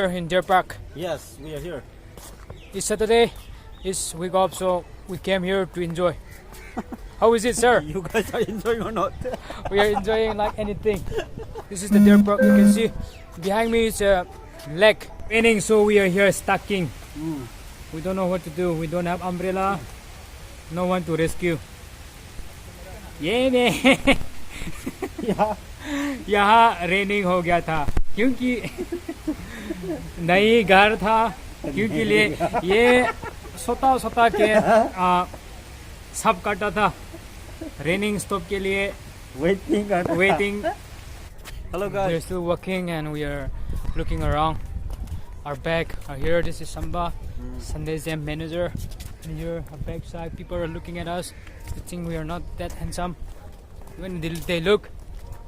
Here in Deer Park. Yes, we are here. It's Saturday. It's week off, so we came here to enjoy. How is it, sir? You guys are enjoying or not? We are enjoying like anything. This is the Deer Park. You can see behind me is a lake. Raining, so we are here stacking. We don't know what to do. We don't have umbrella. No one to rescue. ये में यहाँ raining हो गया था क्योंकि नई घर था क्योंकि लिए ये सोता के सब काटा था रेनिंग स्टॉप के लिए waiting. Hello guys. We're still working and we are looking around. Our bag are here. This is Samba, Sunday Jam manager. And here, our backside, people are looking at us. They think we are not that handsome. When they look,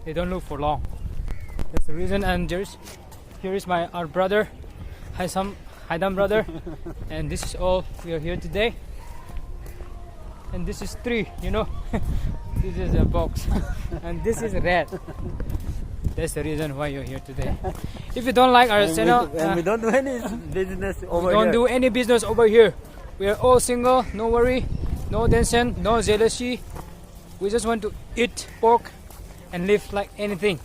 they don't look for long. That's the reason. And here is our brother, Haidam brother. And this is all. We are here today. And this is 3, you know. This is a box. And this is red. That's the reason why you're here today. If you don't like our channel, we don't do any business over here. Don't do any business over here. We are all single, no worry, no tension, no jealousy. We just want to eat pork and live like anything.